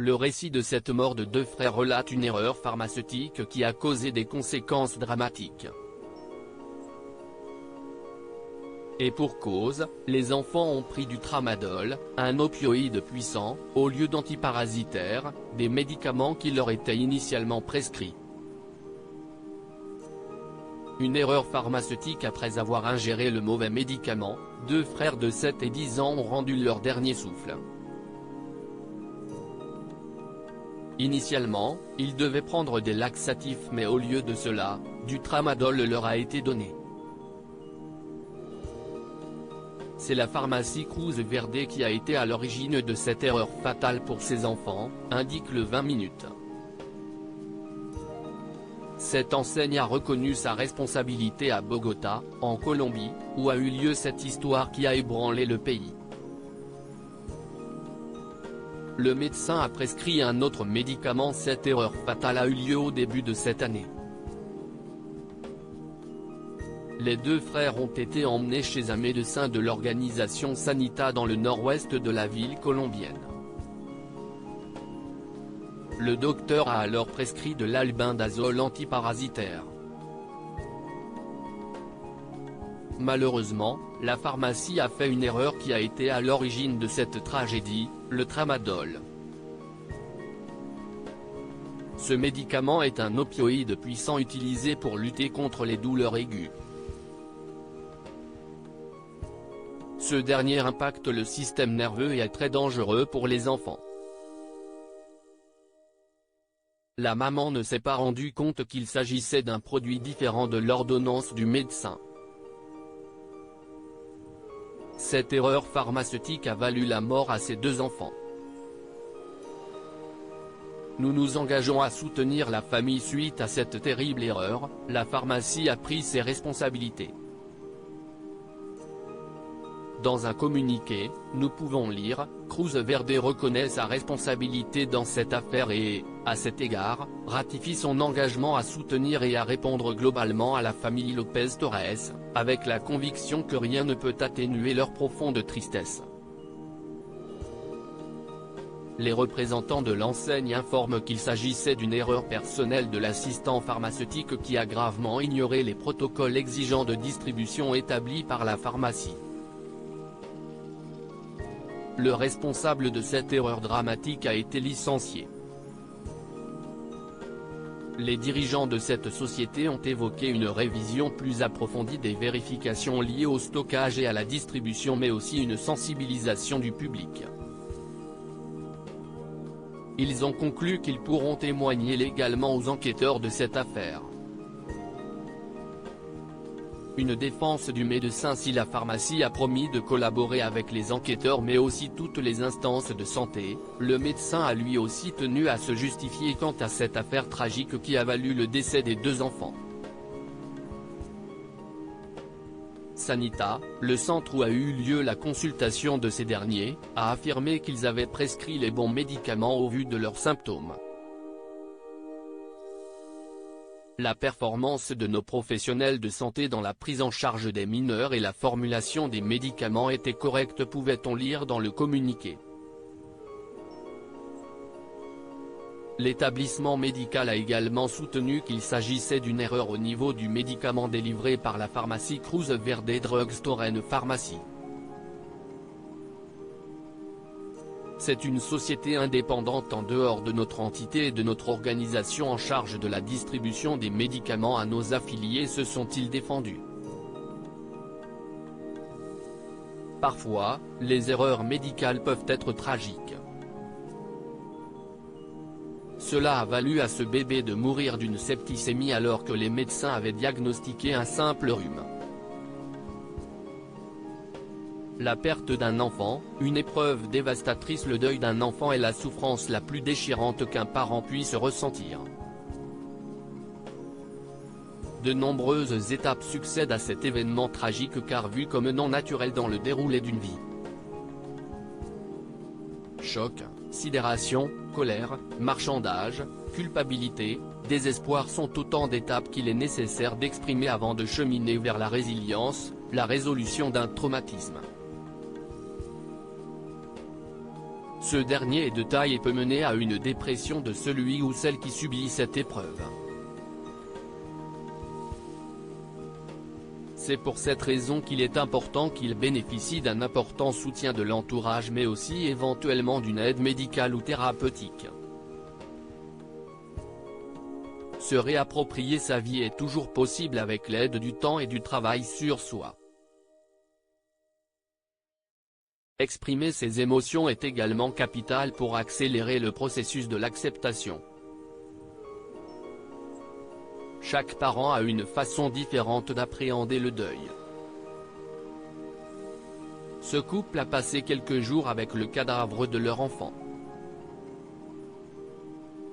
Le récit de cette mort de deux frères relate une erreur pharmaceutique qui a causé des conséquences dramatiques. Et pour cause, les enfants ont pris du tramadol, un opioïde puissant, au lieu d'antiparasitaires, des médicaments qui leur étaient initialement prescrits. Une erreur pharmaceutique. Après avoir ingéré le mauvais médicament, deux frères de 7 et 10 ans ont rendu leur dernier souffle. Initialement, ils devaient prendre des laxatifs, mais au lieu de cela, du tramadol leur a été donné. C'est la pharmacie Cruz Verde qui a été à l'origine de cette erreur fatale pour ces enfants, indique le 20 minutes. Cette enseigne a reconnu sa responsabilité à Bogota, en Colombie, où a eu lieu cette histoire qui a ébranlé le pays. Le médecin a prescrit un autre médicament. Cette erreur fatale a eu lieu au début de cette année. Les deux frères ont été emmenés chez un médecin de l'organisation Sanita dans le nord-ouest de la ville colombienne. Le docteur a alors prescrit de l'albendazole antiparasitaire. Malheureusement, la pharmacie a fait une erreur qui a été à l'origine de cette tragédie, le tramadol. Ce médicament est un opioïde puissant utilisé pour lutter contre les douleurs aiguës. Ce dernier impacte le système nerveux et est très dangereux pour les enfants. La maman ne s'est pas rendue compte qu'il s'agissait d'un produit différent de l'ordonnance du médecin. Cette erreur pharmaceutique a valu la mort à ses deux enfants. Nous nous engageons à soutenir la famille suite à cette terrible erreur. La pharmacie a pris ses responsabilités. Dans un communiqué, nous pouvons lire, Cruz Verde reconnaît sa responsabilité dans cette affaire et, à cet égard, ratifie son engagement à soutenir et à répondre globalement à la famille López Torres, avec la conviction que rien ne peut atténuer leur profonde tristesse. Les représentants de l'enseigne informent qu'il s'agissait d'une erreur personnelle de l'assistant pharmaceutique qui a gravement ignoré les protocoles exigeants de distribution établis par la pharmacie. Le responsable de cette erreur dramatique a été licencié. Les dirigeants de cette société ont évoqué une révision plus approfondie des vérifications liées au stockage et à la distribution, mais aussi une sensibilisation du public. Ils ont conclu qu'ils pourront témoigner légalement aux enquêteurs de cette affaire. Une défense du médecin. Si la pharmacie a promis de collaborer avec les enquêteurs mais aussi toutes les instances de santé, le médecin a lui aussi tenu à se justifier quant à cette affaire tragique qui a valu le décès des deux enfants. Sanita, le centre où a eu lieu la consultation de ces derniers, a affirmé qu'ils avaient prescrit les bons médicaments au vu de leurs symptômes. La performance de nos professionnels de santé dans la prise en charge des mineurs et la formulation des médicaments était correcte, pouvait-on lire dans le communiqué. L'établissement médical a également soutenu qu'il s'agissait d'une erreur au niveau du médicament délivré par la pharmacie Cruz Verde Drugstore and Pharmacy. C'est une société indépendante en dehors de notre entité et de notre organisation en charge de la distribution des médicaments à nos affiliés, se sont-ils défendus. Parfois, les erreurs médicales peuvent être tragiques. Cela a valu à ce bébé de mourir d'une septicémie alors que les médecins avaient diagnostiqué un simple rhume. La perte d'un enfant, une épreuve dévastatrice. Le deuil d'un enfant est la souffrance la plus déchirante qu'un parent puisse ressentir. De nombreuses étapes succèdent à cet événement tragique car vu comme non naturel dans le déroulé d'une vie. Choc, sidération, colère, marchandage, culpabilité, désespoir sont autant d'étapes qu'il est nécessaire d'exprimer avant de cheminer vers la résilience, la résolution d'un traumatisme. Ce dernier est de taille et peut mener à une dépression de celui ou celle qui subit cette épreuve. C'est pour cette raison qu'il est important qu'il bénéficie d'un important soutien de l'entourage mais aussi éventuellement d'une aide médicale ou thérapeutique. Se réapproprier sa vie est toujours possible avec l'aide du temps et du travail sur soi. Exprimer ses émotions est également capital pour accélérer le processus de l'acceptation. Chaque parent a une façon différente d'appréhender le deuil. Ce couple a passé quelques jours avec le cadavre de leur enfant.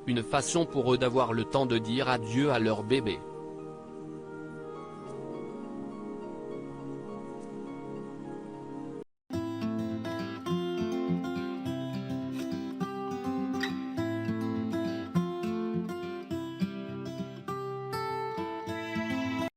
Une façon pour eux d'avoir le temps de dire adieu à leur bébé.